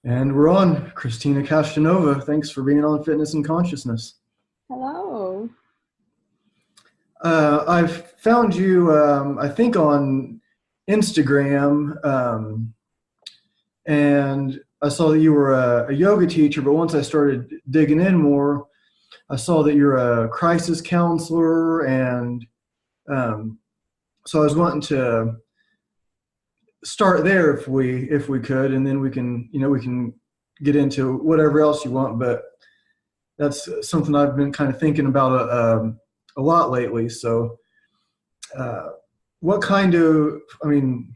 And we're on. Kristina Kashtanova, thanks for being on Fitness and Consciousness. Hello. I've found you, I think, on Instagram, and I saw that you were a yoga teacher, but once I started digging in more, I saw that you're a crisis counselor, and so I was wanting to start there if we could, and then we can get into whatever else you want, but that's something I've been kind of thinking about a lot lately. So, uh, what kind of, I mean,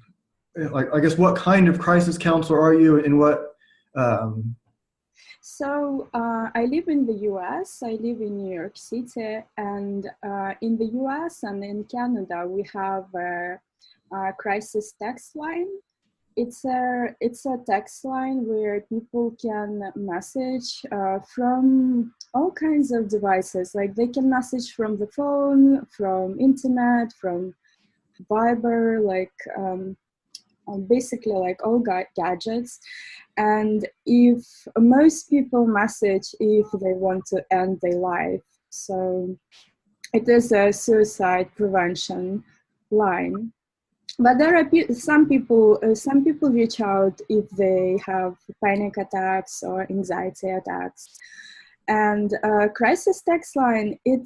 like, I guess, what kind of crisis counselor are you, and what? Um, I live in the US. I live in New York City, and in the US and in Canada, we have a crisis text line. It's a text line where people can message from all kinds of devices. Like they can message from the phone, from internet, from Viber, basically like all gadgets. And if most people message if they want to end their life, so it is a suicide prevention line. But there are some people reach out if they have panic attacks or anxiety attacks. And crisis text line, there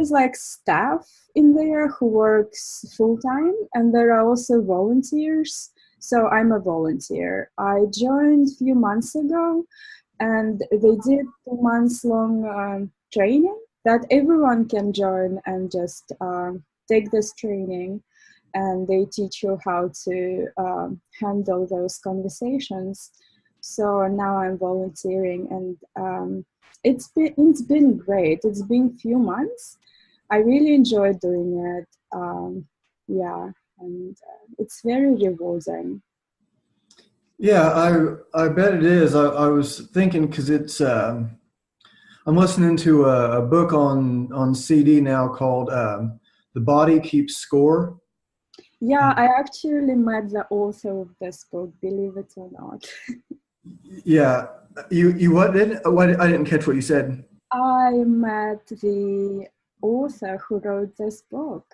is like staff in there who works full time, and there are also volunteers. So I'm a volunteer. I joined a few months ago, and they did 2 months long training that everyone can join and just take this training, and they teach you how to handle those conversations. So now I'm volunteering, and it's been great. It's been a few months. I really enjoy doing it. Yeah, and it's very rewarding. yeah, I bet it is. I was thinking because I'm listening to a book on CD now called "The Body Keeps Score." Yeah, I actually met the author of this book, believe it or not. Yeah, you what? I didn't catch what you said. I met the author who wrote this book.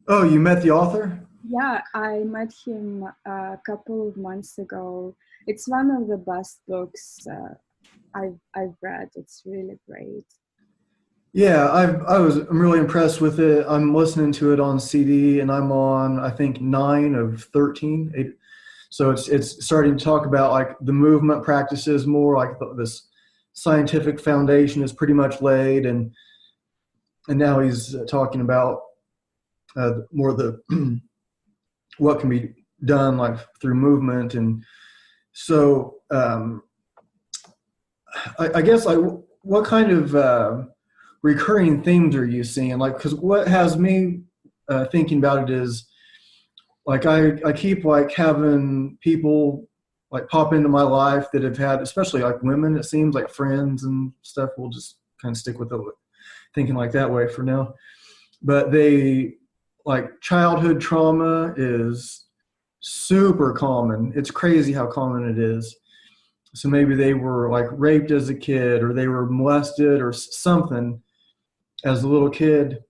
Oh, you met the author? Yeah, I met him a couple of months ago. It's one of the best books I've read. It's really great. Yeah, I'm really impressed with it. I'm listening to it on CD, and I'm on, I think, 9 of 13. So it's starting to talk about like the movement practices more, like this scientific foundation is pretty much laid, and now he's talking about more the what can be done like through movement. And so I guess, like, what kind of recurring themes are you seeing? Like, because what has me thinking about it is, like, I keep like having people like pop into my life that have had, especially like women, it seems like friends and stuff. We'll just kind of stick with it, thinking like that way for now. But they, like, childhood trauma is super common. It's crazy how common it is. So maybe they were like raped as a kid, or they were molested or something as a little kid.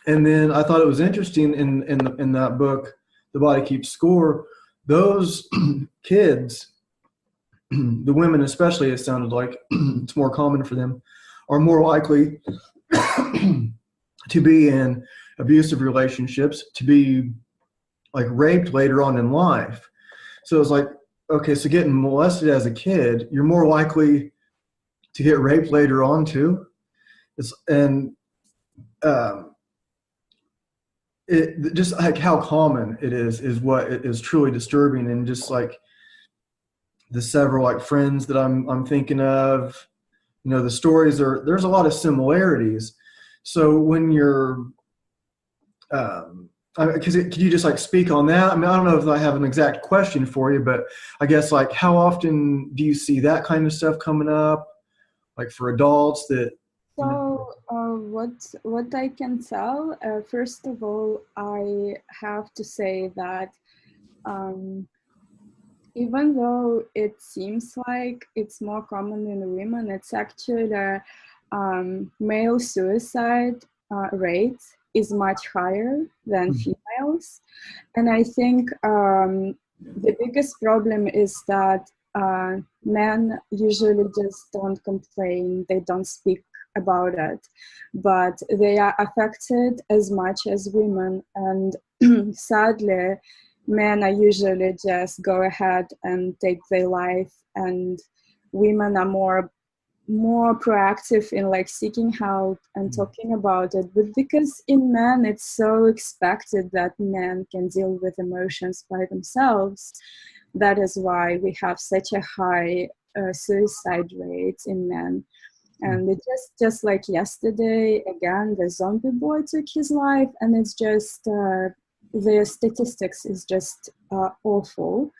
And then I thought it was interesting in that book, The Body Keeps Score. Those kids, the women especially, it sounded like it's more common for them, are more likely to be in abusive relationships, to be like raped later on in life. So it's like, okay, so getting molested as a kid, you're more likely to get raped later on too. And it just like how common it is what is truly disturbing. And just like the several like friends that I'm thinking of, the stories there's a lot of similarities. So when you're because could you just like speak on that? I mean, I don't know if I have an exact question for you, but I guess, like, how often do you see that kind of stuff coming up, like for adults that, you know? So what I can tell, first of all, I have to say that um, Even though it seems like it's more common in women, it's actually male suicide rate is much higher than females. And I think the biggest problem is that men usually just don't complain, they don't speak about it, but they are affected as much as women. And sadly, men are usually just go ahead and take their life, and women are more proactive in like seeking help and talking about it. But because in men it's so expected that men can deal with emotions by themselves, that is why we have such a high suicide rate in men. And it just like yesterday again, the zombie boy took his life, and it's just the statistics is just awful.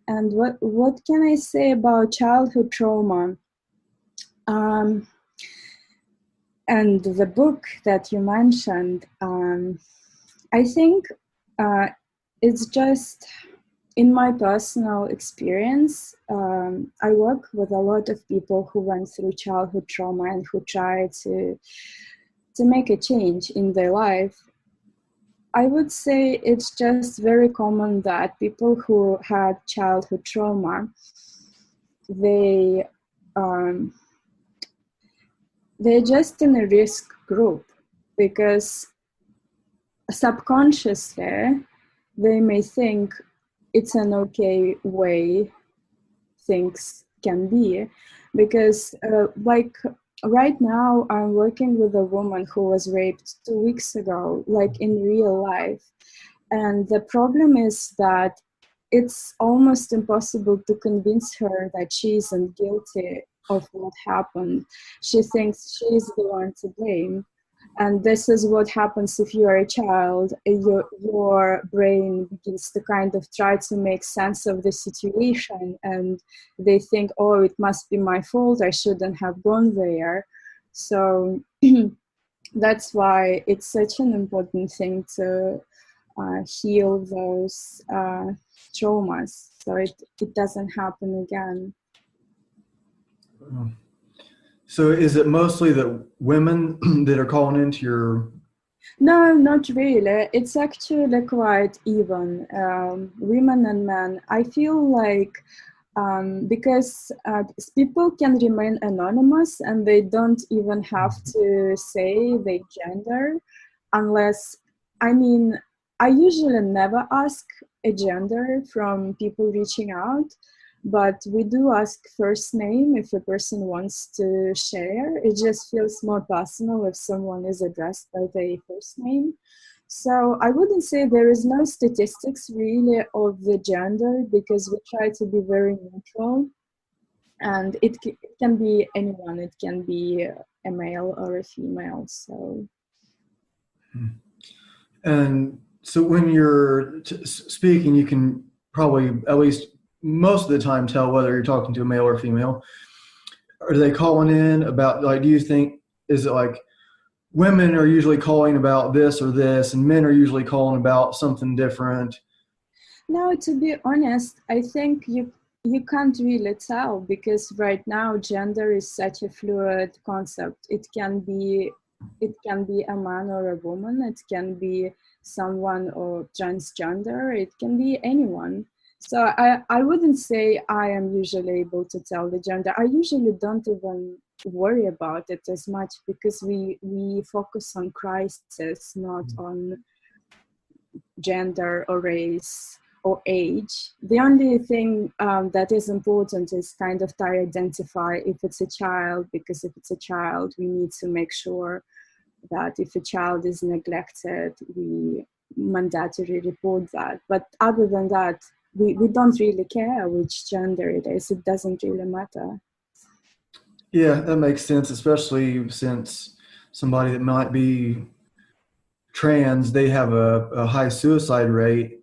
And what can I say about childhood trauma? And the book that you mentioned, I think it's just, in my personal experience, I work with a lot of people who went through childhood trauma and who try to make a change in their life. I would say it's just very common that people who had childhood trauma, they're just in a risk group, because subconsciously they may think it's an okay way things can be. Because like right now I'm working with a woman who was raped 2 weeks ago, like in real life. And the problem is that it's almost impossible to convince her that she isn't guilty of what happened. She thinks she's the one to blame. And this is what happens if you are a child. Your brain begins to kind of try to make sense of the situation, and they think, oh, it must be my fault, I shouldn't have gone there. So that's why it's such an important thing to heal those traumas, so it doesn't happen again. So is it mostly the women that are calling into your... No, not really. It's actually quite even, women and men. I feel like because people can remain anonymous and they don't even have to say their gender, unless, I mean, I usually never ask a gender from people reaching out, but we do ask first name if a person wants to share. It just feels more personal if someone is addressed by their first name. So I wouldn't say there is no statistics really of the gender, because we try to be very neutral, and it can be anyone. It can be a male or a female. So. And so when you're speaking, you can probably at least most of the time tell whether you're talking to a male or female. Are they calling in about, like, do you think, is it like women are usually calling about this or this, and men are usually calling about something different? No, to be honest, I think you can't really tell, because right now gender is such a fluid concept. It can be a man or a woman. It can be someone or transgender. It can be anyone. So I wouldn't say I am usually able to tell the gender. I usually don't even worry about it as much, because we focus on crisis, not on gender or race or age. The only thing that is important is kind of to identify if it's a child, because if it's a child, we need to make sure that if a child is neglected, we mandatorily report that. But other than that, we don't really care which gender it is. It doesn't really matter. Yeah, that makes sense, especially since somebody that might be trans, they have a high suicide rate.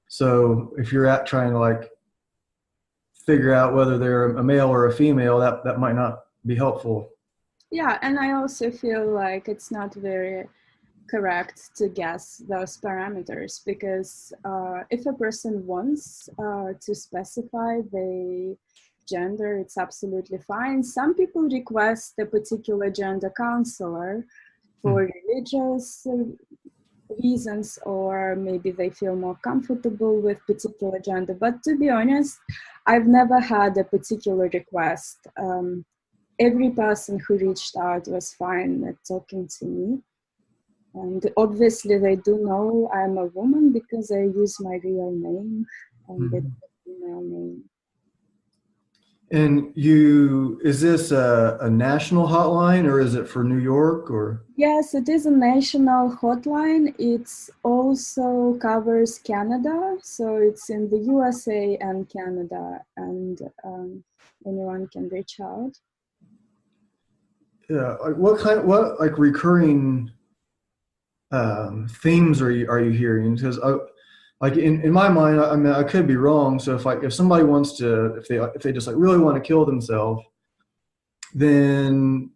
So if you're out trying to like figure out whether they're a male or a female, that might not be helpful. Yeah, and I also feel like it's not very correct to guess those parameters, because if a person wants to specify the gender, it's absolutely fine. Some people request a particular gender counselor for religious reasons, or maybe they feel more comfortable with particular gender. But to be honest, I've never had a particular request. Every person who reached out was fine at talking to me. And obviously they do know I'm a woman because I use my real name and it's a female name. And is this a national hotline, or is it for New York, or? Yes, it is a national hotline. It also covers Canada, so it's in the USA and Canada, and anyone can reach out. Yeah, what like recurring themes are you hearing? Because like in my mind, I mean, I could be wrong. So if somebody wants to, if they just like really want to kill themselves, then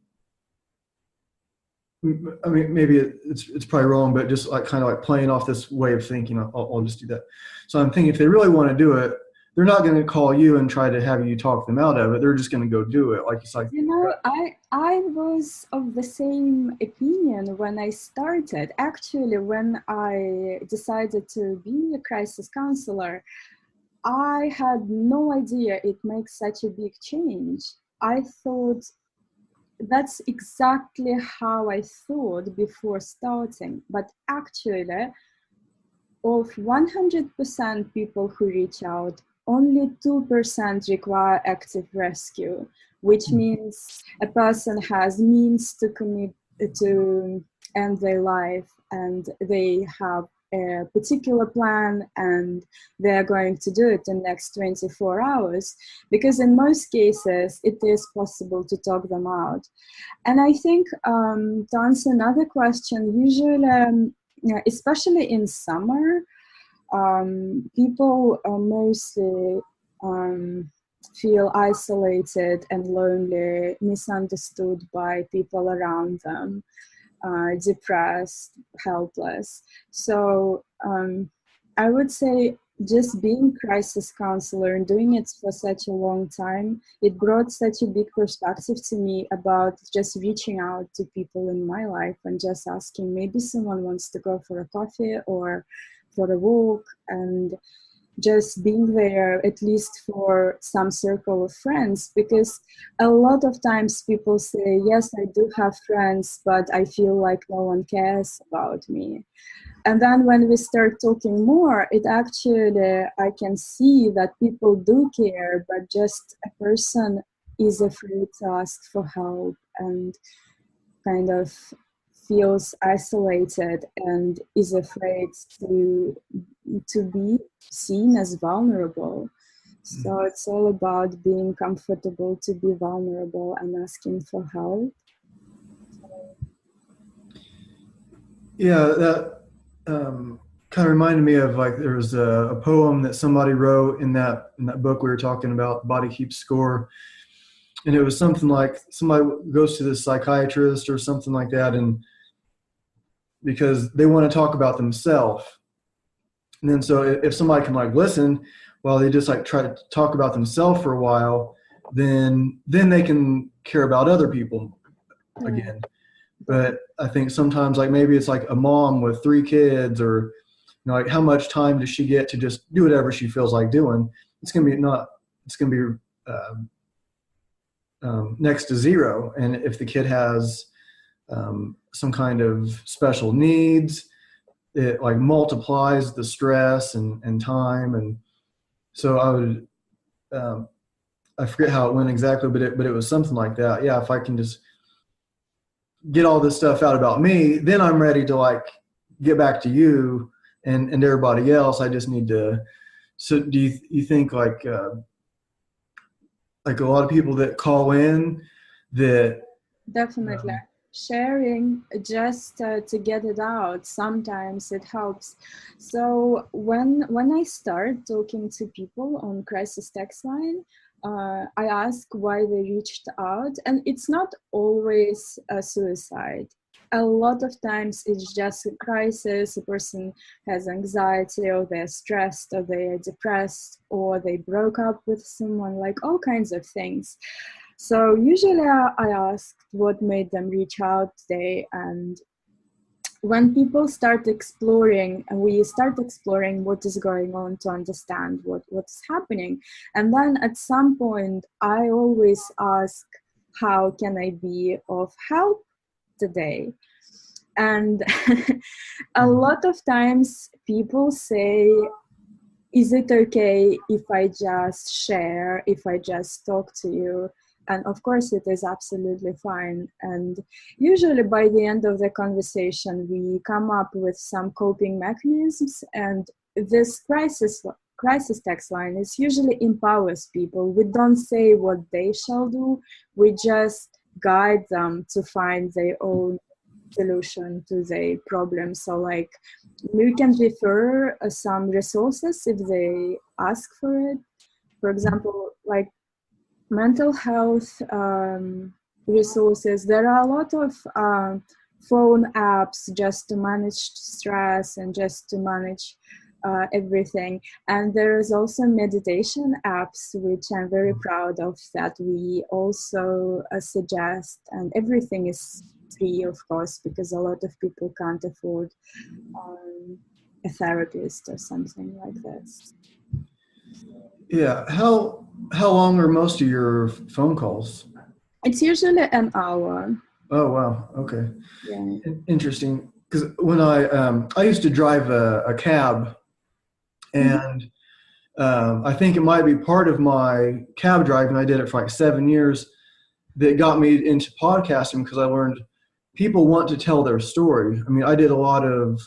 I mean, maybe it's probably wrong, but just like kind of like playing off this way of thinking, I'll just do that. So I'm thinking if they really want to do it, they're not going to call you and try to have you talk them out of it. They're just going to go do it. Like it's like, you know, I was of the same opinion when I started. Actually, when I decided to be a crisis counselor, I had no idea it makes such a big change. I thought that's exactly how I thought before starting. But actually, of 100% people who reach out, only 2% require active rescue, which means a person has means to end their life, and they have a particular plan and they're going to do it in the next 24 hours, because in most cases it is possible to talk them out. And I think to answer another question, usually especially in summer, people mostly feel isolated and lonely, misunderstood by people around them, depressed, helpless. So I would say just being crisis counselor and doing it for such a long time, it brought such a big perspective to me about just reaching out to people in my life and just asking, maybe someone wants to go for a coffee or for a walk, and just being there at least for some circle of friends, because a lot of times people say, yes, I do have friends, but I feel like no one cares about me. And then when we start talking more, it actually, I can see that people do care, but just a person is afraid to ask for help and kind of feels isolated and is afraid to be seen as vulnerable. So it's all about being comfortable to be vulnerable and asking for help. Yeah, that kind of reminded me of like there was a poem that somebody wrote in that book we were talking about, Body Keeps Score, and it was something like somebody goes to the psychiatrist or something like that, and because they want to talk about themselves, and then so if somebody can like listen while they just like try to talk about themselves for a while, then they can care about other people again. But I think sometimes like maybe it's like a mom with 3 kids, or you know, like how much time does she get to just do whatever she feels like doing? It's gonna be next to zero. And if the kid has some kind of special needs, it like multiplies the stress and time. And so I would I forget how it went exactly, but it was something like that. Yeah, if I can just get all this stuff out about me, then I'm ready to like get back to you and everybody else. I just need to. So do you think like a lot of people that call in that Definitely. Sharing just to get it out, sometimes it helps. So when I start talking to people on Crisis Text Line, I ask why they reached out, and it's not always a suicide. A lot of times it's just a crisis. A person has anxiety, or they're stressed, or they are depressed, or they broke up with someone, like all kinds of things. So usually I asked what made them reach out today, and when people start exploring, and we start exploring what is going on to understand what's happening. And then at some point, I always ask, how can I be of help today? And a lot of times people say, is it okay if I just share, if I just talk to you? And of course it is absolutely fine. And usually by the end of the conversation, we come up with some coping mechanisms, and this crisis text line is usually empowers people. We don't say what they shall do, we just guide them to find their own solution to their problem. So like, we can refer some resources if they ask for it. For example, like mental health resources. There are a lot of phone apps just to manage stress and just to manage everything. And there is also meditation apps, which I'm very proud of, that we also suggest. And everything is free, of course, because a lot of people can't afford a therapist or something like this. Yeah. How long are most of your phone calls? It's usually an hour. Oh wow. Okay. Yeah. Interesting. Because when I used to drive a cab, and I think it might be part of my cab driving. I did it for like 7 years. That got me into podcasting, because I learned people want to tell their story. I mean, I did a lot of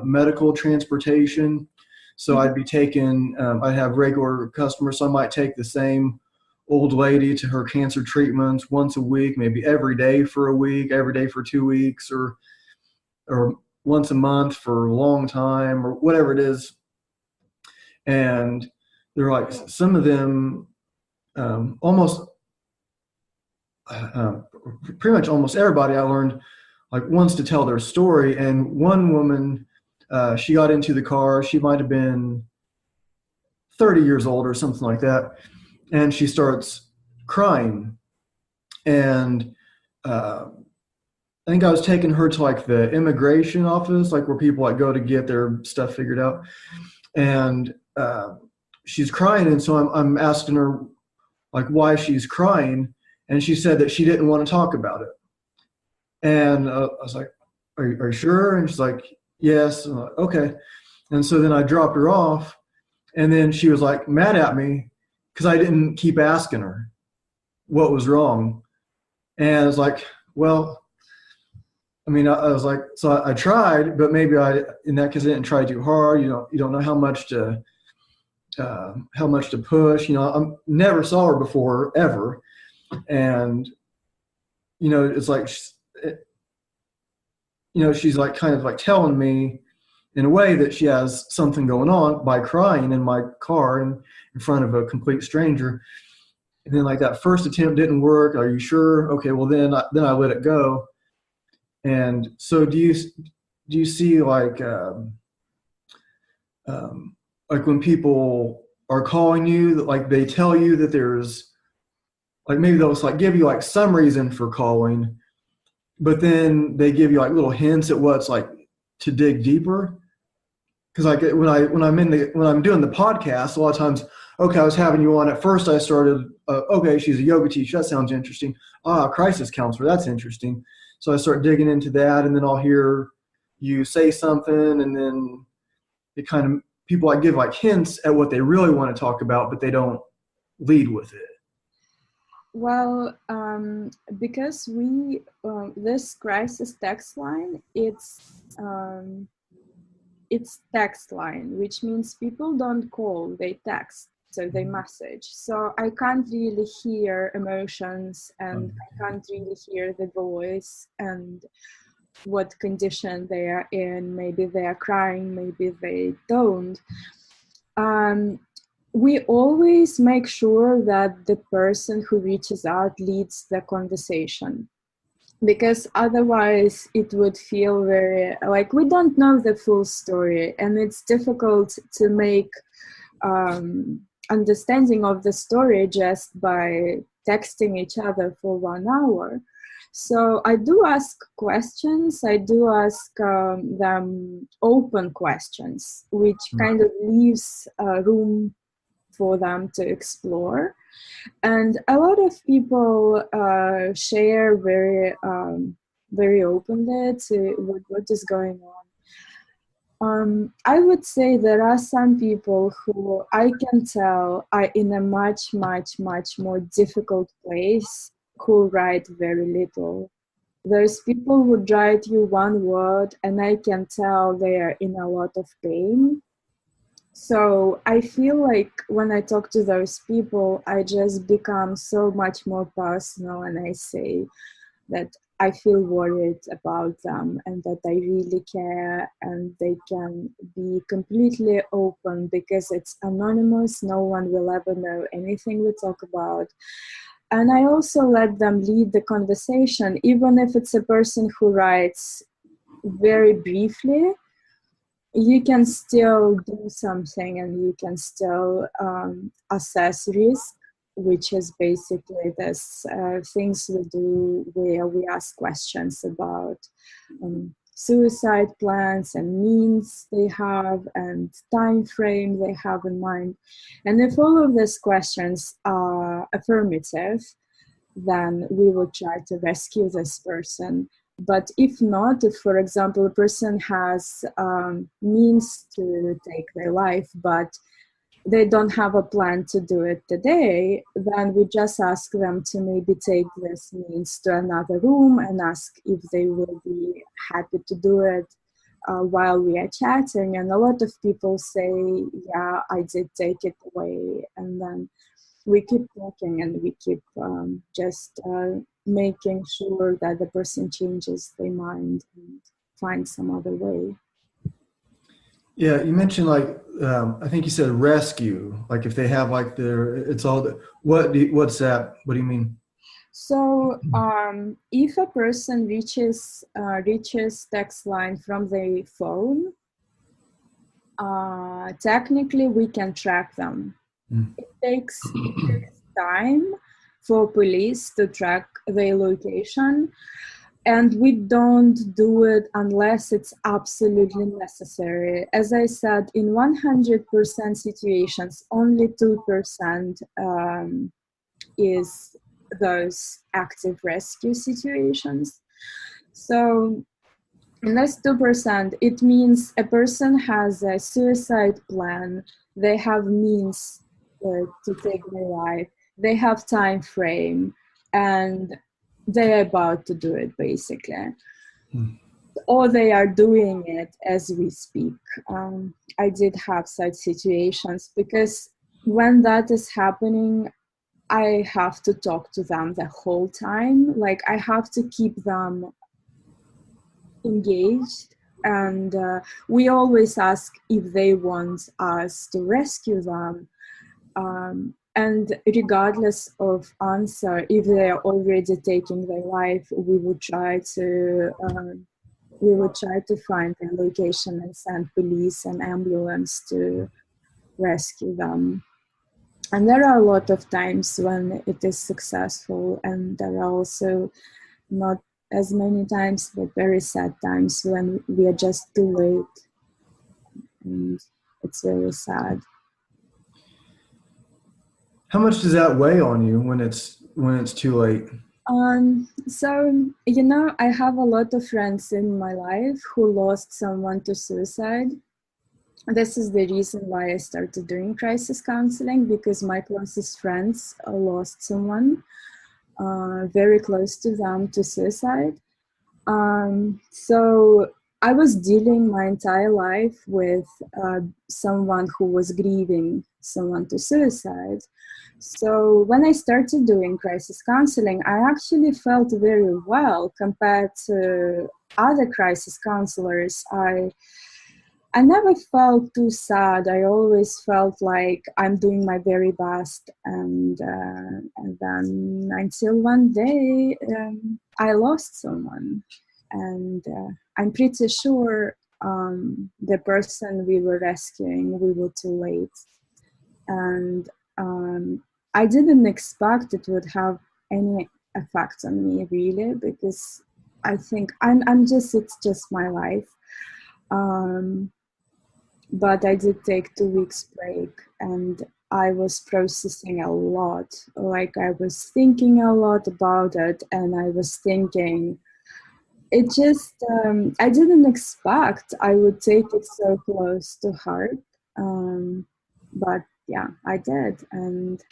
medical transportation. So I'd be taking, I'd have regular customers. So I might take the same old lady to her cancer treatments once a week, maybe every day for a week, every day for 2 weeks, or once a month for a long time, or whatever it is. And they're like, some of them almost, pretty much almost everybody I learned like wants to tell their story. And one woman, she got into the car. She might have been 30 years old or something like that. And she starts crying. And I think I was taking her to like the immigration office, like where people like go to get their stuff figured out. And she's crying. And so I'm asking her like why she's crying. And she said that she didn't want to talk about it. And I was like, are you sure? And she's like, yes. I'm like, okay. And so then I dropped her off, and then she was like mad at me because I didn't keep asking her what was wrong. And I was like, well, I mean, I was like, so I tried, but maybe in that case, I didn't try too hard. You don't know how much to push. I never saw her before ever. And, it's like, she's like kind of like telling me in a way that she has something going on by crying in my car in front of a complete stranger. And then like that first attempt didn't work. Are you sure? Okay, well then I let it go. And so do you see like when people are calling you, that like they tell you that there's like, maybe they'll like give you like some reason for calling, but then they give you like little hints at what's like to dig deeper. Because like when I'm doing the podcast, a lot of times, okay, I was having you on. At first I started, okay, she's a yoga teacher. That sounds interesting. Crisis counselor. That's interesting. So I start digging into that, and then I'll hear you say something, and then it kind of, people like give like hints at what they really want to talk about, but they don't lead with it. Well, because we this crisis text line, it's text line, which means people don't call, they text, so they message. So I can't really hear emotions, and I can't really hear the voice and what condition they are in. Maybe they are crying, maybe they don't. We always make sure that the person who reaches out leads the conversation. because otherwise it would feel very like we don't know the full story, and it's difficult to make understanding of the story just by texting each other for 1 hour. So I do ask questions. I do ask them open questions, which kind of leaves room for them to explore. And a lot of people share very openly to what is going on. I would say there are some people who I can tell are in a much, much, much more difficult place, who write very little. There's people who write you one word and I can tell they are in a lot of pain. So I feel like when I talk to those people, I just become so much more personal, and I say that I feel worried about them and that I really care, and they can be completely open because it's anonymous. No one will ever know anything we talk about. And I also let them lead the conversation, even if it's a person who writes very briefly. You can still do something, and you can still assess risk, which is basically this things we do where we ask questions about suicide plans and means they have and time frame they have in mind. And if all of these questions are affirmative, then we will try to rescue this person. But if not, if, for example, a person has means to take their life, but they don't have a plan to do it today, then we just ask them to maybe take this means to another room and ask if they will be happy to do it while we are chatting. And a lot of people say, yeah, I did take it away. And then we keep talking, and we keep just making sure that the person changes their mind and finds some other way. Yeah, you mentioned like I think you said rescue. Like if they have like it's all what's that? What do you mean? So if a person reaches text line from their phone, technically we can track them. It takes time for police to track their location, and we don't do it unless it's absolutely necessary. As I said, in 100% situations, only 2% is those active rescue situations. So in this 2%, it means a person has a suicide plan, they have means to take their life, they have time frame, and they're about to do it, basically. Or they are doing it as we speak. I did have such situations, because when that is happening, I have to talk to them the whole time. Like, I have to keep them engaged, and we always ask if they want us to rescue them. And regardless of answer, if they are already taking their life, we would try to find their location and send police and ambulance to rescue them. And there are a lot of times when it is successful, and there are also not as many times, but very sad times when we are just too late, and it's very sad. How much does that weigh on you when it's too late? So, I have a lot of friends in my life who lost someone to suicide. This is the reason why I started doing crisis counseling, because my closest friends lost someone very close to them to suicide. So I was dealing my entire life with someone who was grieving someone to suicide. So when I started doing crisis counseling, I actually felt very well compared to other crisis counselors. I never felt too sad. I always felt like I'm doing my very best, and then until one day I lost someone, and I'm pretty sure the person we were rescuing, we were too late, and I didn't expect it would have any effect on me really, because I think it's just my life. But I did take 2 weeks break, and I was processing a lot. Like, I was thinking a lot about it, and I was thinking, it just, I didn't expect I would take it so close to heart. But yeah, I did. And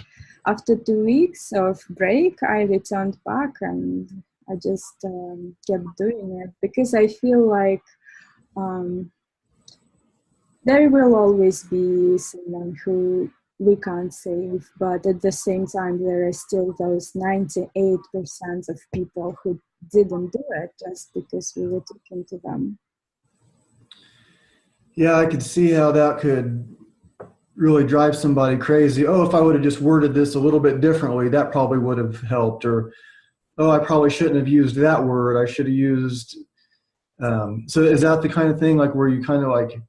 after 2 weeks of break, I returned back, and I just kept doing it, because I feel like there will always be someone who we can't save, but at the same time, there are still those 98% of people who didn't do it just because we were talking to them. Yeah, I could see how that could really drive somebody crazy. Oh, if I would have just worded this a little bit differently, that probably would have helped. Or, oh, I probably shouldn't have used that word. I should have used. So is that the kind of thing, like, where you kind of like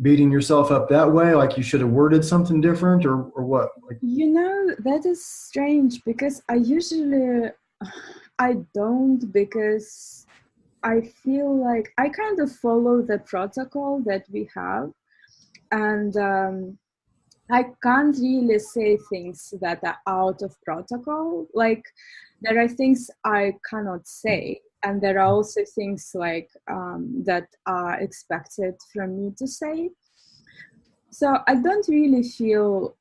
beating yourself up that way, like you should have worded something different, or what? Like, That is strange, because I don't, because I feel like I kind of follow the protocol that we have, and I can't really say things that are out of protocol. Like, there are things I cannot say, and there are also things like that are expected from me to say. So I don't really feel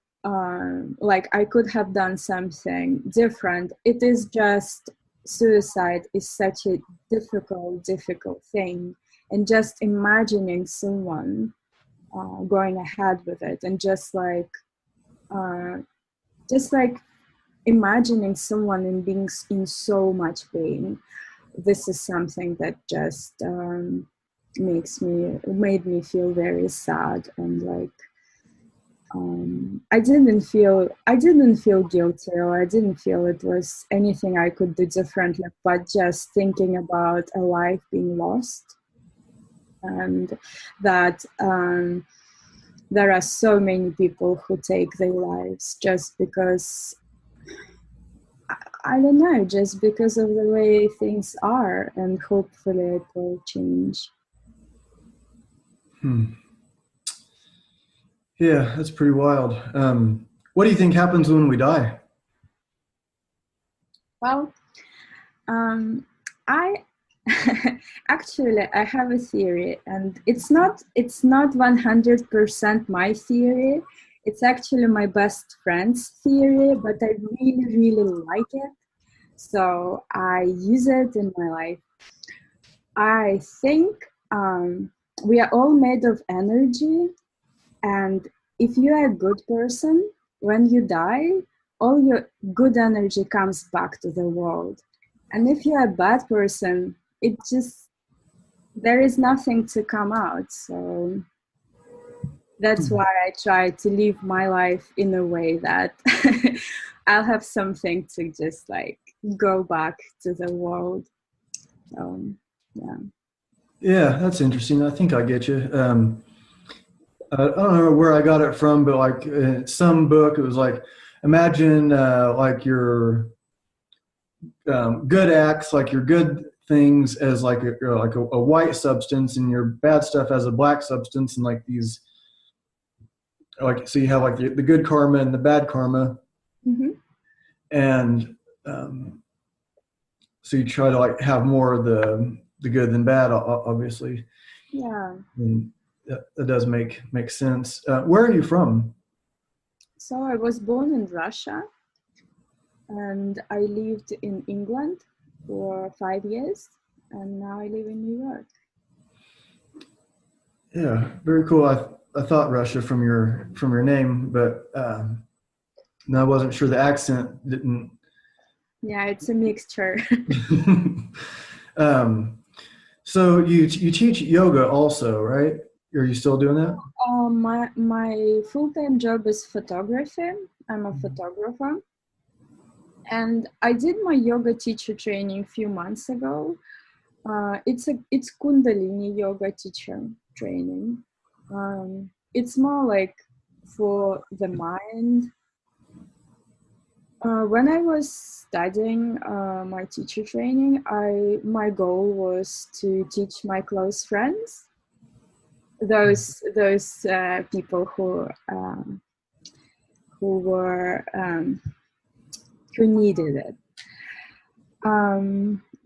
like I could have done something different. It is just, suicide is such a difficult thing, and just imagining someone going ahead with it, and just like imagining someone in being in so much pain. This is something that just made me feel very sad, and like I didn't feel guilty, or I didn't feel it was anything I could do differently, but just thinking about a life being lost, and that there are so many people who take their lives just because, I don't know, just because of the way things are, and hopefully it will change. Yeah, that's pretty wild. What do you think happens when we die? Well, I actually I have a theory, and it's not 100% my theory. It's actually my best friend's theory, but I really like it, so I use it in my life. I think we are all made of energy, and if you are a good person, when you die, all your good energy comes back to the world. And if you're a bad person, there is nothing to come out. So that's why I try to live my life in a way that I'll have something to just like go back to the world. Yeah. Yeah, that's interesting. I think I get you. I don't know where I got it from, but like some book, it was like, imagine like your good acts, like your good things, as like a white substance, and your bad stuff as a black substance, and like these, like, so you have like the good karma and the bad karma, and so you try to like have more of the good than bad, obviously. Yeah. And that does make sense. Where are you from? So I was born in Russia, and I lived in England for 5 years, and now I live in New York. Yeah, very cool. I thought Russia from your name, but no, I wasn't sure the accent didn't. Yeah, it's a mixture. So you teach yoga also, right? are you still doing that? My full-time job is photography. I'm a photographer. And I did my yoga teacher training a few months ago. It's Kundalini yoga teacher training. It's more like for the mind. When I was studying my teacher training, my goal was to teach my close friends, those people who were who needed it.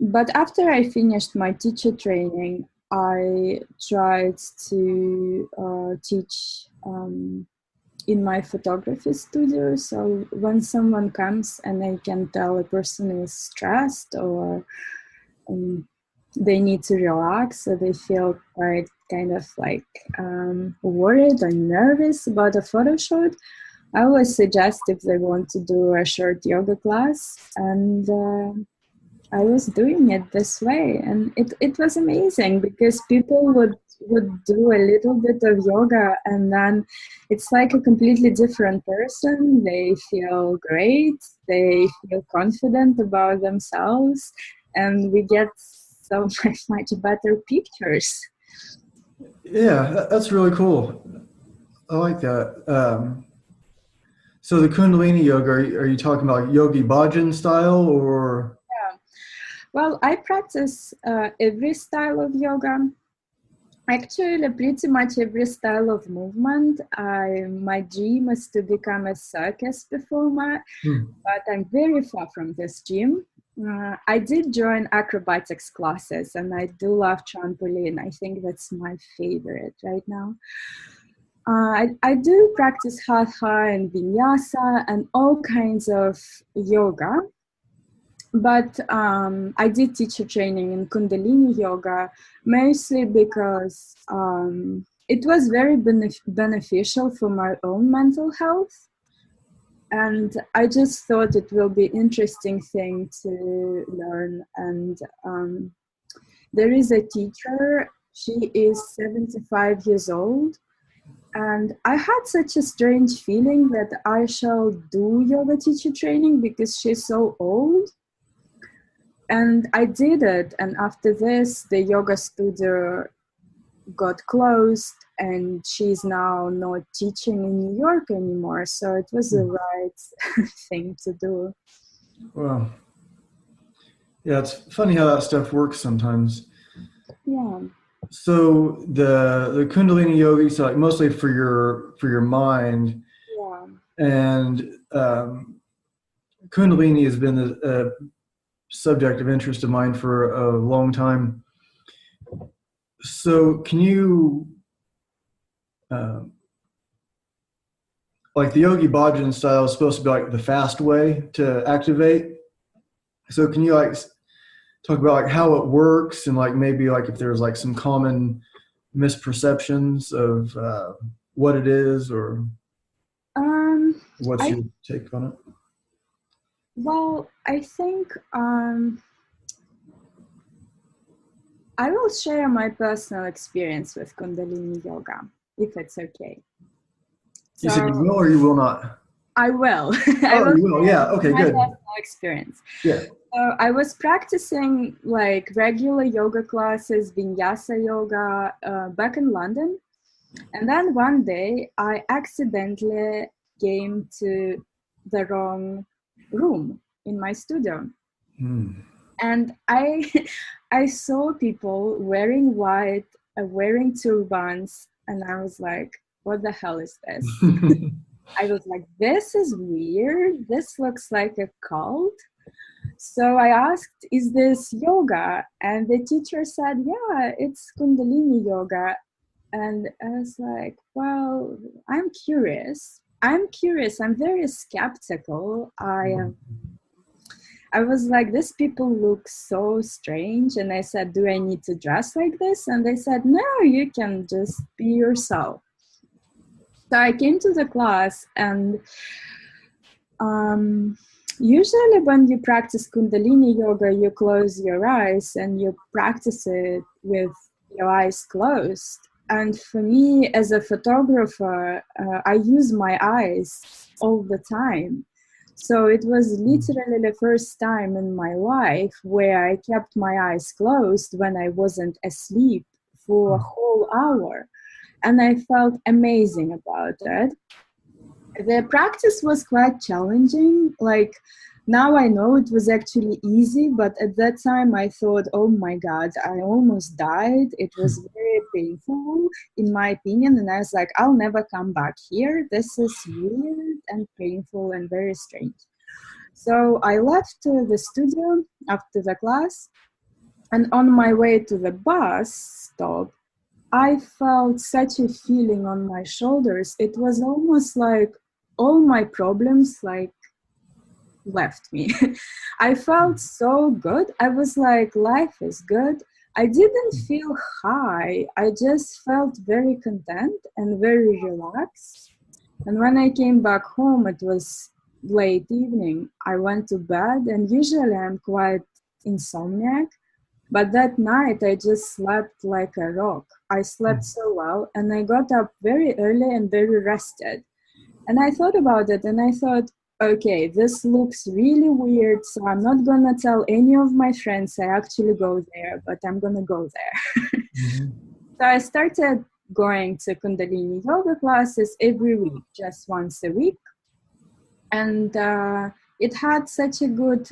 But after I finished my teacher training, I tried to teach in my photography studio. So when someone comes and I can tell a person is stressed or they need to relax, so they feel quite kind of like worried or nervous about a photo shoot, I always suggest if they want to do a short yoga class, and I was doing it this way, and it was amazing because people would do a little bit of yoga and then it's like a completely different person. They feel great, they feel confident about themselves, and we get so much better pictures. Yeah, that's really cool. I like that. So the Kundalini yoga, are you talking about Yogi Bhajan style or? Well, I practice every style of yoga. Actually, pretty much every style of movement. My dream is to become a circus performer, but I'm very far from this dream. I did join acrobatics classes, and I do love trampoline. I think that's my favorite right now. I do practice hatha and vinyasa and all kinds of yoga. But I did teacher training in Kundalini yoga, mostly because it was very beneficial for my own mental health. And I just thought it will be interesting thing to learn. And there is a teacher, she is 75 years old. And I had such a strange feeling that I shall do yoga teacher training because she's so old. And I did it, and after this, the yoga studio got closed, and she's now not teaching in New York anymore. So it was the right thing to do. Wow. Yeah, it's funny how that stuff works sometimes. Yeah. So the Kundalini yoga, you said like mostly for your mind. Yeah. And Kundalini has been a subject of interest of mine for a long time. So can you, like the Yogi Bhajan style is supposed to be like the fast way to activate. So can you like talk about like how it works and like maybe like if there's like some common misperceptions of what it is or what's your take on it? Well, I think I will share my personal experience with Kundalini yoga, if it's okay. You said you will or you will not? I will. Oh, you will. Yeah. Okay, my good. personal experience. Yeah. So I was practicing like regular yoga classes, vinyasa yoga, back in London. And then one day I accidentally came to the wrong room in my studio. And I saw people wearing white, wearing turbans, and I was like, what the hell is this? I was like, this is weird. This looks like a cult. So I asked, is this yoga? And the teacher said, yeah, it's Kundalini yoga. And I was like, well, I'm curious. I'm very skeptical. I was like, these people look so strange. And I said, do I need to dress like this? And they said, no, you can just be yourself. So I came to the class, and usually when you practice Kundalini yoga, you close your eyes and you practice it with your eyes closed. And for me, as a photographer, I use my eyes all the time. So it was literally the first time in my life where I kept my eyes closed when I wasn't asleep for a whole hour. And I felt amazing about it. The practice was quite challenging. Like, now I know it was actually easy, but at that time I thought, oh my God, I almost died. It was very painful, in my opinion. And I was like, I'll never come back here. This is weird and painful and very strange. So I left the studio after the class. And on my way to the bus stop, I felt such a feeling on my shoulders. It was almost like all my problems like left me. I felt so good. I was like, life is good. I didn't feel high. I just felt very content and very relaxed. And when I came back home, it was late evening. I went to bed, and usually I'm quite insomniac. But that night I just slept like a rock. I slept so well, and I got up very early and very rested. And I thought about it, and I thought, okay, this looks really weird, so I'm not gonna tell any of my friends I actually go there, but I'm gonna go there. So I started going to Kundalini yoga classes every week, just once a week. And it had such a good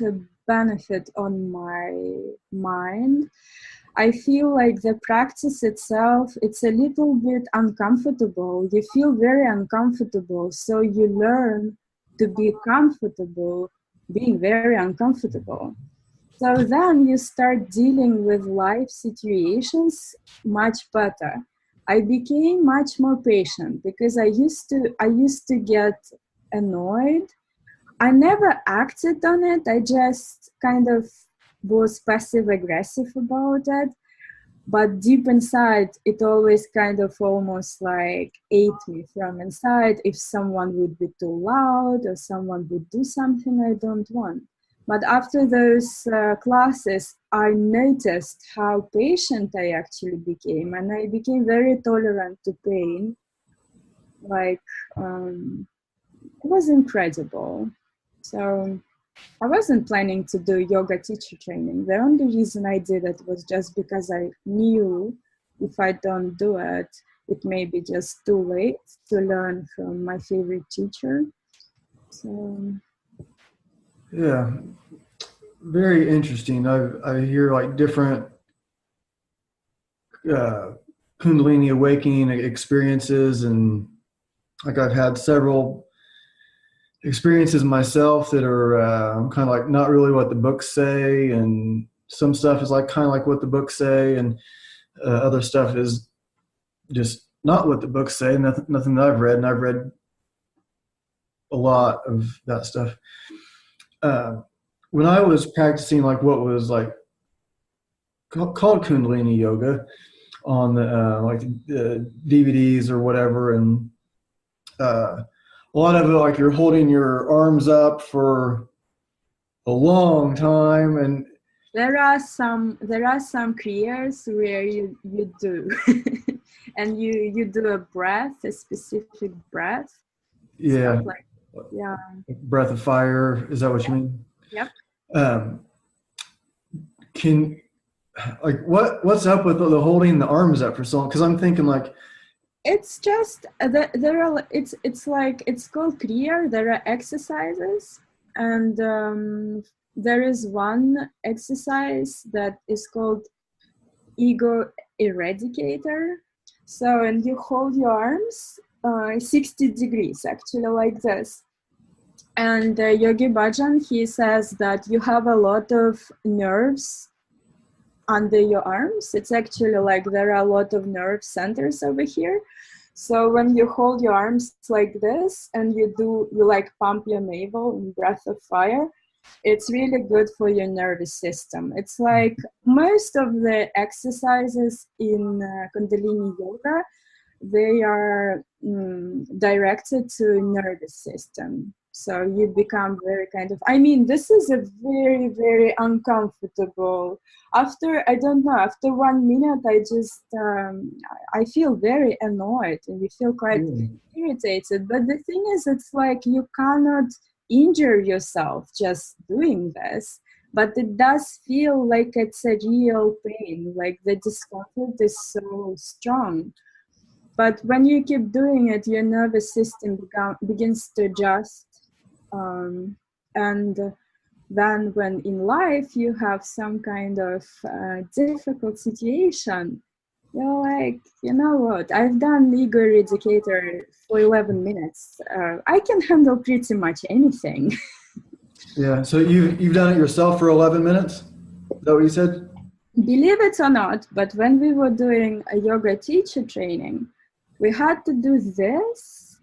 benefit on my mind. I feel like the practice itself, it's a little bit uncomfortable. You feel very uncomfortable, so you learn to be comfortable being very uncomfortable. So then you start dealing with life situations much better. I became much more patient because I used to get annoyed. I never acted on it. I just kind of was passive aggressive about it. But deep inside, it always kind of almost like ate me from inside if someone would be too loud or someone would do something I don't want. But after those classes, I noticed how patient I actually became, and I became very tolerant to pain. Like, it was incredible. So I wasn't planning to do yoga teacher training. The only reason I did it was just because I knew if I don't do it, it may be just too late to learn from my favorite teacher. So Yeah, very interesting. I hear like different Kundalini awakening experiences, and like I've had several experiences myself that are kind of like not really what the books say, and some stuff is like kind of like what the books say, and other stuff is just not what the books say. Nothing that I've read, and I've read a lot of that stuff. When I was practicing like what was like called Kundalini yoga on the like the DVDs or whatever, and a lot of it like you're holding your arms up for a long time, and there are some prayers where you do and you do a specific breath. yeah, Stuff like, yeah. breath of fire. Is that what you mean? Yep. Can like what's up with the holding the arms up for so long? Because I'm thinking like it's just there are it's called kriya. There are exercises, and there is one exercise that is called ego eradicator. So, and you hold your arms 60 degrees, actually, like this. And Yogi Bhajan, he says that you have a lot of nerves under your arms. It's actually like there are a lot of nerve centers over here. So when you hold your arms like this and you like pump your navel in breath of fire, it's really good for your nervous system. It's like most of the exercises in Kundalini yoga, they are directed to nervous system. So you become very kind of, I mean, this is a very, very uncomfortable. After, I don't know, after 1 minute, I feel very annoyed and we feel quite irritated. But the thing is, it's like you cannot injure yourself just doing this. But it does feel like it's a real pain, like the discomfort is so strong. But when you keep doing it, your nervous system begins to adjust. And then when in life you have some kind of difficult situation, you're like, you know what, I've done ego eradicator for 11 minutes. I can handle pretty much anything. Yeah, so you've done it yourself for 11 minutes? Is that what you said? Believe it or not, but when we were doing a yoga teacher training, we had to do this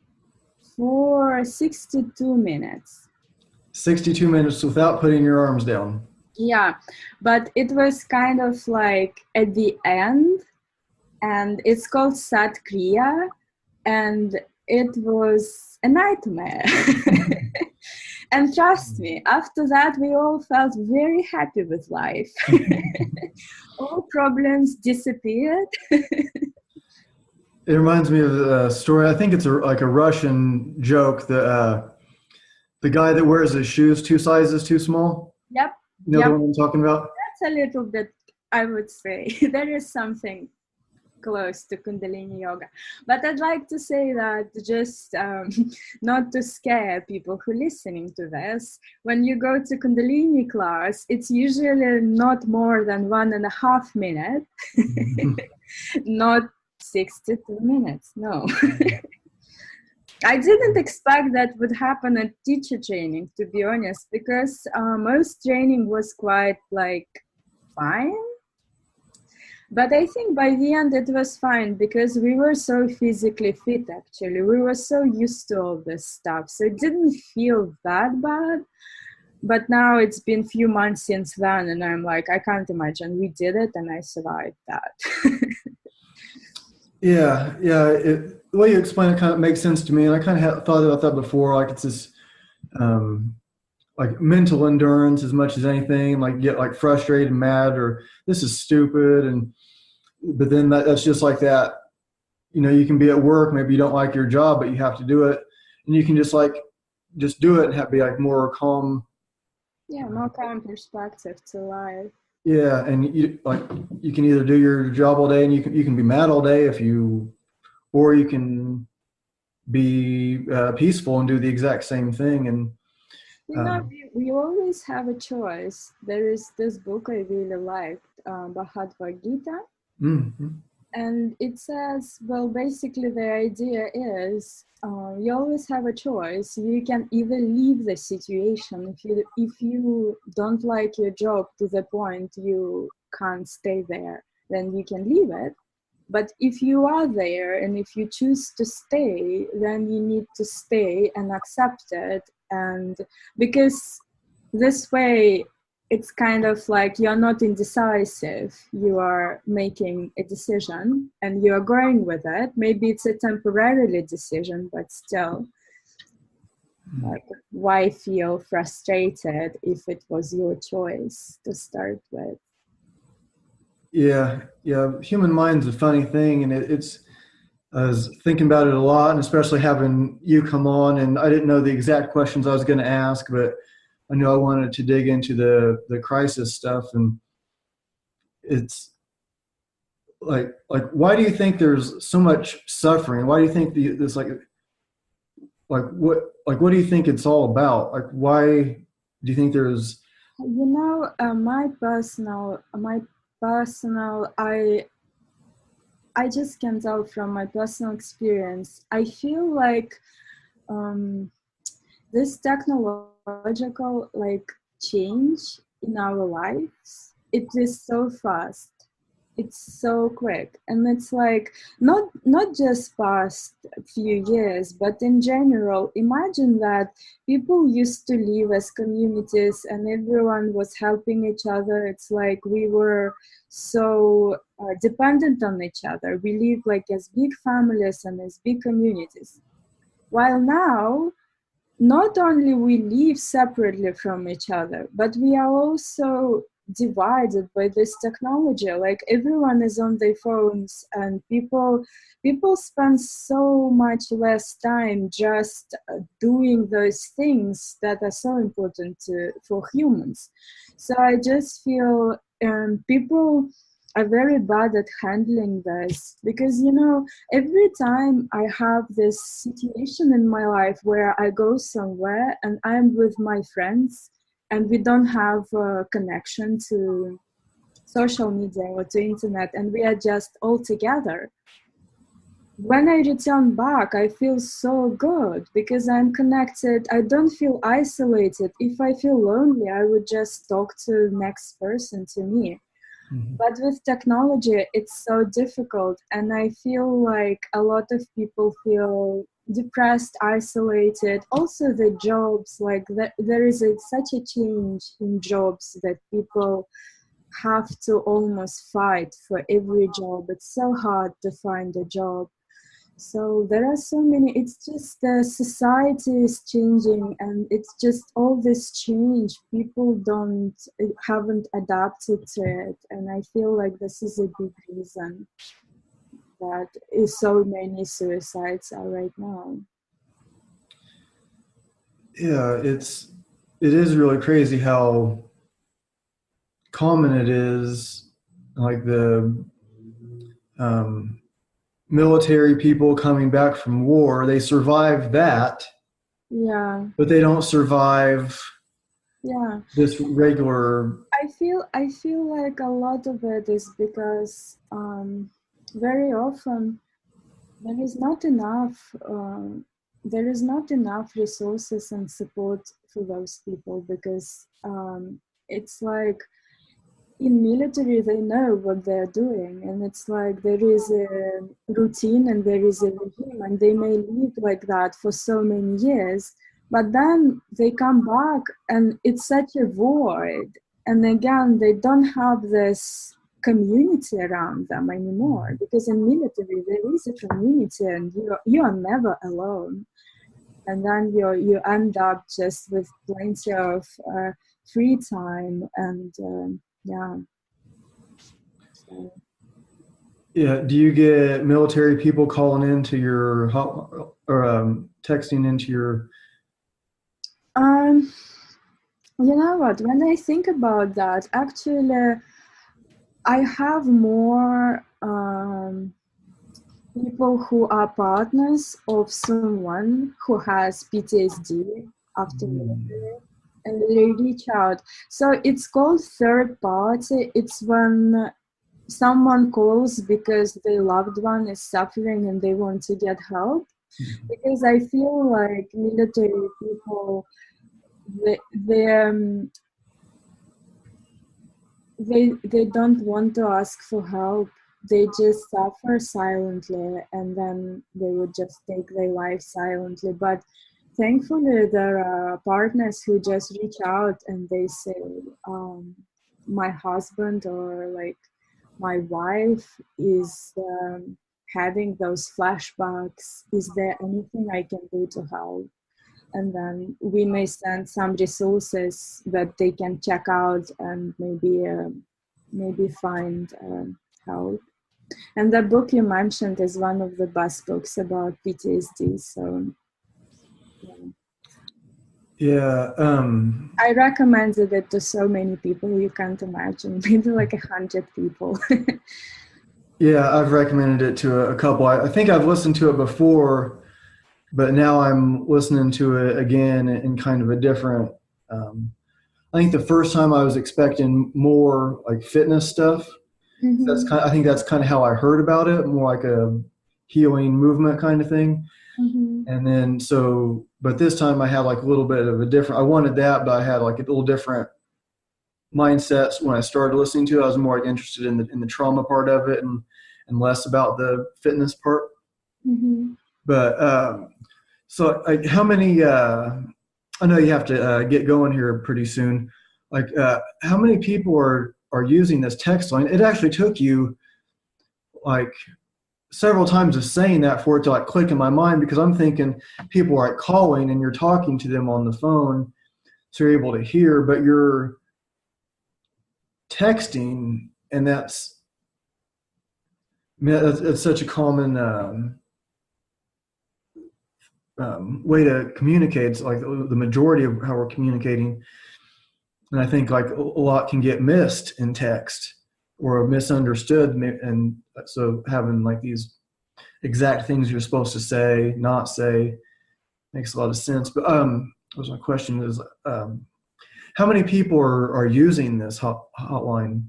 for 62 minutes. 62 minutes without putting your arms down. Yeah, but it was kind of like at the end, and it's called Sat Kriya, and it was a nightmare. And trust me, after that, we all felt very happy with life. All problems disappeared. It reminds me of a story. I think it's like a Russian joke. The guy that wears his shoes 2 sizes too small. Yep. You know Yep. the one I'm talking about? That's a little bit, I would say. There is something close to Kundalini yoga. But I'd like to say that just not to scare people who are listening to this, when you go to Kundalini class, it's usually not more than 1.5 minutes, not 62 minutes, no. I didn't expect that would happen at teacher training, to be honest, because most training was quite like fine. But I think by the end it was fine because we were so physically fit, actually. We were so used to all this stuff. So it didn't feel that bad. But now it's been a few months since then, and I'm like, I can't imagine. We did it, and I survived that. Yeah. The way you explain it kind of makes sense to me. And I kind of thought about that before. Like it's this like mental endurance as much as anything, like get like frustrated and mad or this is stupid. But then that's just like that, you know, you can be at work, maybe you don't like your job, but you have to do it. And you can just do it and be like more calm. Yeah, more calm perspective to life. Yeah. And you can either do your job all day and you can be mad all day or you can be peaceful and do the exact same thing. And you know, we always have a choice. There is this book I really liked, Bhagavad Gita. Mm-hmm. And it says, well, basically the idea is you always have a choice. You can either leave the situation if you don't like your job to the point you can't stay there, then you can leave it. But if you are there and if you choose to stay, then you need to stay and accept it. And because this way, it's kind of like you're not indecisive. You are making a decision and you're going with it. Maybe it's a temporarily decision, but still, like, why feel frustrated if it was your choice to start with? Yeah. Human mind's a funny thing, and it's. I was thinking about it a lot, and especially having you come on. And I didn't know the exact questions I was going to ask, but I knew I wanted to dig into the crisis stuff. And it's like why do you think there's so much suffering? Why do you think this what do you think it's all about? Like, why do you think there's? You know, my personal, I just can tell from my personal experience. I feel like this technological change in our lives, it is so fast. It's so quick, and it's like not just past few years, but in general. Imagine that people used to live as communities and everyone was helping each other. It's like we were so dependent on each other. We live like as big families and as big communities, while now not only we live separately from each other, but we are also divided by this technology. Like everyone is on their phones, and people spend so much less time just doing those things that are so important for humans. So I just feel people are very bad at handling this, because every time I have this situation in my life where I go somewhere and I'm with my friends and we don't have a connection to social media or to internet, and we are just all together, when I return back, I feel so good because I'm connected. I don't feel isolated. If I feel lonely, I would just talk to the next person to me. Mhm. But with technology, it's so difficult. And I feel like a lot of people feel depressed, isolated. Also, the jobs, like there is such a change in jobs that people have to almost fight for every job. It's so hard to find a job. So there are so many, it's just the society is changing, and it's just all this change. People haven't adapted to it. And I feel like this is a big reason that so many suicides are right now. Yeah, it is really crazy how common it is, like the um, military people coming back from war, they survive that, Yeah, but they don't survive yeah. this regular. I feel like a lot of it is because very often there is not enough there is not enough resources and support for those people, because it's like in military they know what they're doing, and it's like there is a routine and there is a regime, and they may live like that for so many years, but then they come back and it's such a void, and again they don't have this community around them anymore, because in military there is a community and you are never alone, and then you end up just with plenty of free time, and yeah. So, Yeah, do you get military people calling into your hot or texting into your? um, you know what? When I think about that, actually, I have more people who are partners of someone who has PTSD after military, and they reach out. So it's called third party. It's when someone calls because their loved one is suffering and they want to get help. Because I feel like military people, they they um, they don't want to ask for help. They just suffer silently, and then they would just take their life silently. But thankfully, there are partners who just reach out and they say, "My husband or like my wife is having those flashbacks. Is there anything I can do to help?" And then we may send some resources that they can check out and maybe find help. And the book you mentioned is one of the best books about PTSD. So yeah. Yeah, I recommended it to so many people you can't imagine, maybe like 100 people. yeah, I've recommended it to a couple. I think I've listened to it before, but now I'm listening to it again in kind of a different. Um, I think the first time I was expecting more like fitness stuff. Mm-hmm. I think that's kind of how I heard about it, more like a healing movement kind of thing. Mm-hmm. And then but this time I had like a little bit of a different. I wanted that, but I had like a little different mindsets when I started listening to it. I was more like interested in the trauma part of it and less about the fitness part. Mm-hmm. But so like how many? I know you have to get going here pretty soon. Like how many people are using this text line? It actually took you like several times of saying that for it to like click in my mind, because I'm thinking people are like calling and you're talking to them on the phone, so you're able to hear, but you're texting, and that's, I mean, that's such a common way to communicate. It's like the majority of how we're communicating. And I think like a lot can get missed in text or misunderstood. And so having like these exact things you're supposed to say, not say, makes a lot of sense. But was my question is, how many people are using this hotline?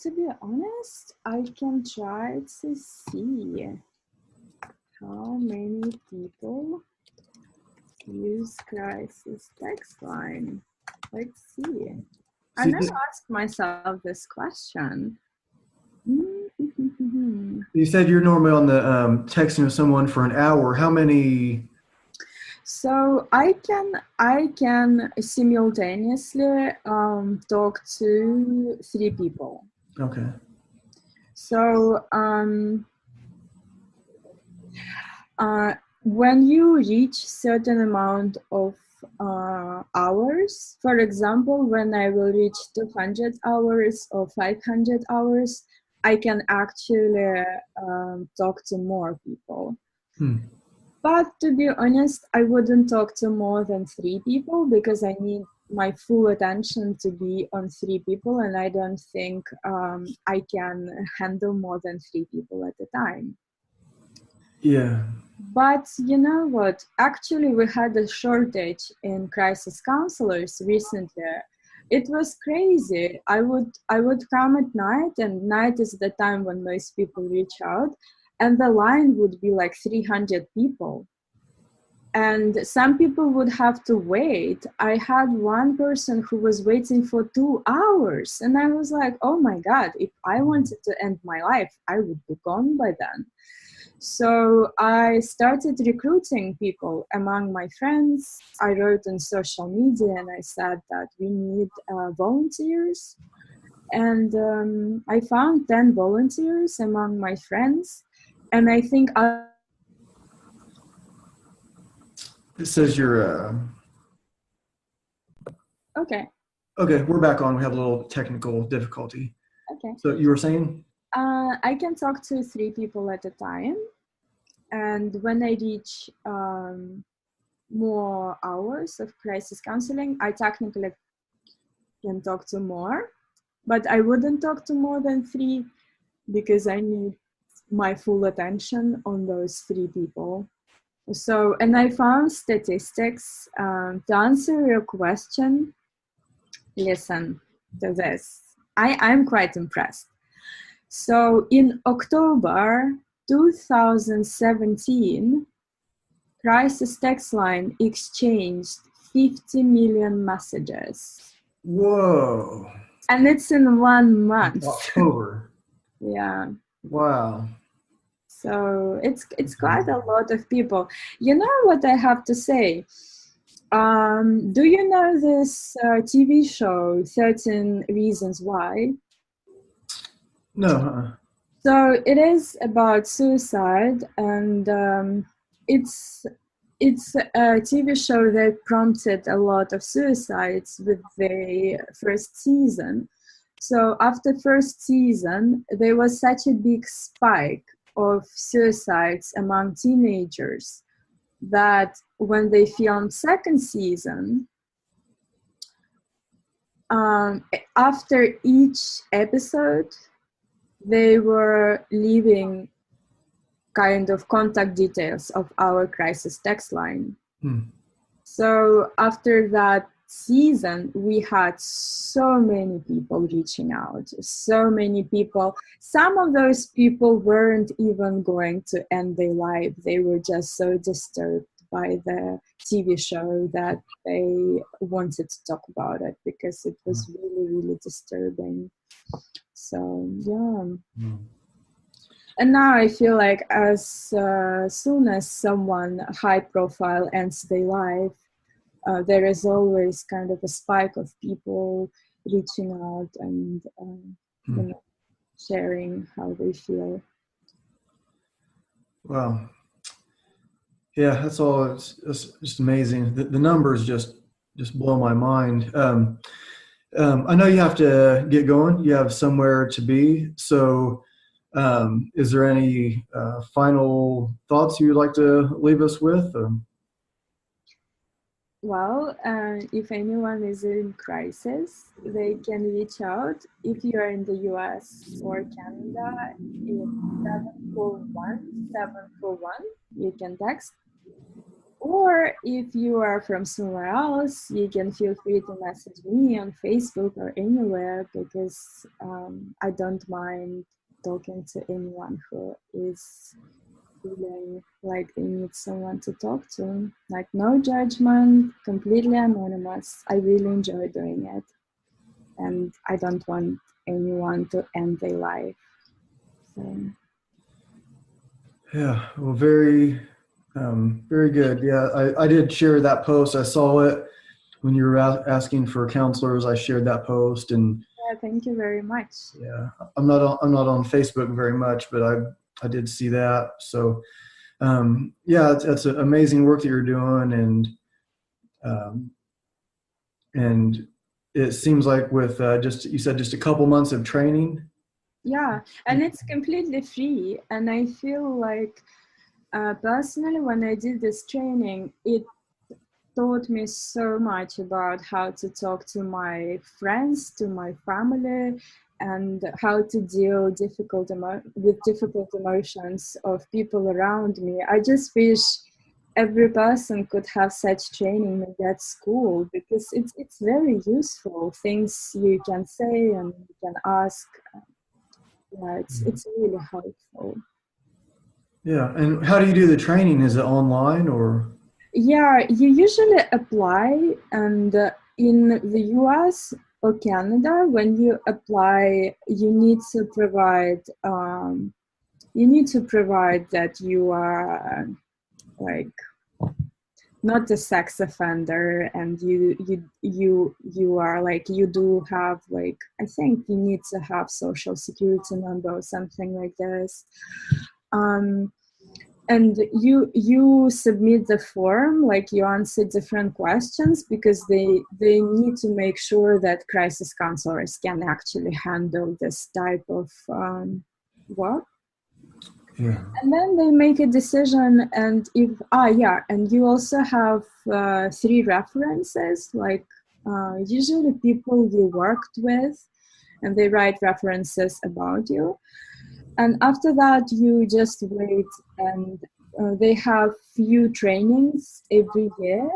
To be honest, I can try to see how many people use Crisis Text Line. Let's see. I never asked myself this question. You said you're normally on the texting with someone for an hour. How many? So I can simultaneously talk to 3 people. Okay. So when you reach certain amount of hours, for example, when I will reach 200 hours or 500 hours, I can actually talk to more people. But to be honest, I wouldn't talk to more than 3 people because I need my full attention to be on 3 people, and I don't think I can handle more than 3 people at a time. Yeah. But you know what? Actually, we had a shortage in crisis counselors recently. It was crazy. I would come at night, and night is the time when most people reach out, and the line would be like 300 people. And some people would have to wait. I had one person who was waiting for 2 hours, and I was like, oh my God, if I wanted to end my life, I would be gone by then. So I started recruiting people among my friends. I wrote on social media and I said that we need volunteers. And I found 10 volunteers among my friends. And I think It says you're okay. Okay, we're back on. We had a little technical difficulty. Okay. So you were saying? I can talk to 3 people at a time. And when I reach more hours of crisis counseling, I technically can talk to more, but I wouldn't talk to more than 3 because I need my full attention on those 3 people. So, and I found statistics to answer your question. Listen to this. I'm quite impressed. So in October 2017, Crisis Text Line exchanged 50 million messages. Whoa. And it's in 1 month. October. Yeah. Wow. So it's quite a lot of people. You know what I have to say? Do you know this TV show, 13 Reasons Why? No. So it is about suicide, and it's a TV show that prompted a lot of suicides with the first season. So after first season, there was such a big spike of suicides among teenagers that when they filmed second season, after each episode, they were leaving kind of contact details of our crisis text line. So after that season, we had so many people reaching out, so many people. Some of those people weren't even going to end their life. They were just so disturbed by the TV show that they wanted to talk about it because it was really, really disturbing. So, yeah. And now I feel like as soon as someone high profile ends their life, there is always kind of a spike of people reaching out and sharing how they feel. Wow. Yeah, that's all. It's just amazing. The numbers just blow my mind. I know you have to get going. You have somewhere to be. So, is there any final thoughts you'd like to leave us with? Well, if anyone is in crisis, they can reach out. If you are in the US or Canada, it's 741-741. You can text. Or if you are from somewhere else, you can feel free to message me on Facebook or anywhere, because I don't mind talking to anyone who is feeling like they need someone to talk to. Like, no judgment, completely anonymous. I really enjoy doing it. And I don't want anyone to end their life. So. Yeah, well, very good. Yeah, I did share that post. I saw it when you were asking for counselors. I shared that post, and Yeah, thank you very much. yeah, I'm not on Facebook very much, but I did see that. So yeah, it's an amazing work that you're doing, um, and it seems like with just you said just a couple months of training. Yeah, and it's completely free. And I feel like personally, when I did this training, it taught me so much about how to talk to my friends, to my family, and how to deal with difficult emotions of people around me. I just wish every person could have such training maybe at school, because it's very useful. Things you can say and you can ask. Yeah, it's really helpful. Yeah, and how do you do the training? Is it online or? Yeah, you usually apply, and in the US or Canada, when you apply, you need to provide that you are like not a sex offender, and you are like, you do have, like, I think you need to have social security number or something like this. And you submit the form, like you answer different questions, because they need to make sure that crisis counselors can actually handle this type of work. Yeah. And then they make a decision. And and you also have 3 references, like usually people you worked with, and they write references about you. And after that, you just wait, and they have few trainings every year,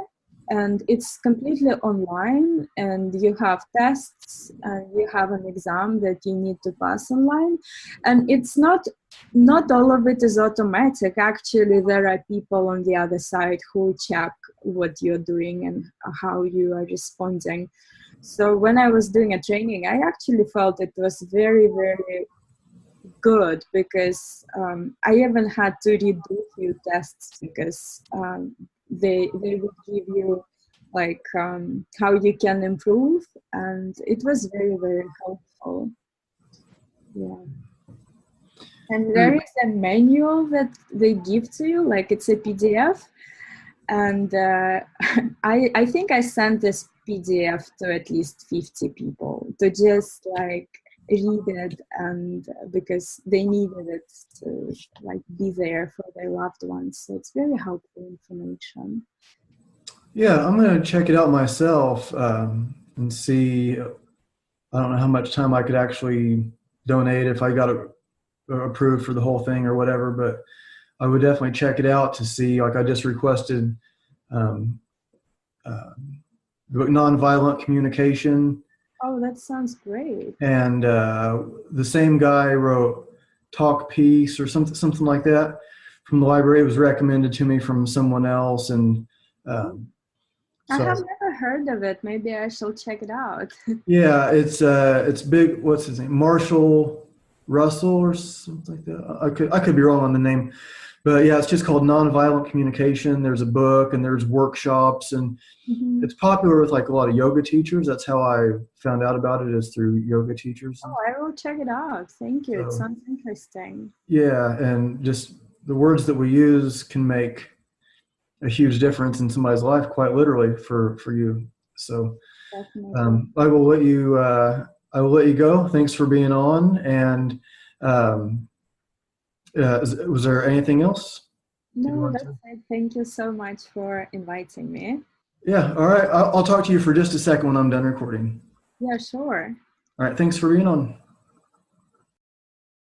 and it's completely online, and you have tests, and you have an exam that you need to pass online. And it's not all of it is automatic. Actually, there are people on the other side who check what you're doing and how you are responding. So when I was doing a training, I actually felt it was very, very good, because I even had to redo a few tests, because they would give you like how you can improve, and it was very, very helpful. Yeah. And there is a manual that they give to you, like it's a PDF, and I think I sent this PDF to at least 50 people to just like read it, and because they needed it to like be there for their loved ones. So it's very helpful information. Yeah, I'm gonna check it out myself and see. I don't know how much time I could actually donate if I got approved for the whole thing or whatever, but I would definitely check it out to see. Like I just requested um, uh, nonviolent communication, Oh, that sounds great. and the same guy wrote Talk Peace or something like that from the library. It was recommended to me from someone else, and I have so never heard of it. Maybe I shall check it out. yeah, it's big. What's his name? Marshall Russell or something like that. I could be wrong on the name, but yeah, it's just called Nonviolent Communication. There's a book and there's workshops, and Mm-hmm. it's popular with like a lot of yoga teachers. That's how I found out about it, is through yoga teachers. Oh, I will check it out. Thank you. It So sounds interesting. yeah, and just the words that we use can make a huge difference in somebody's life, quite literally for you. So Definitely. I will let you go. Thanks for being on. And was there anything else you No, wanted that's to? it. Thank you so much for inviting me. Yeah. All right. I'll talk to you for just a second when I'm done recording. Yeah, sure. All right. Thanks for being on.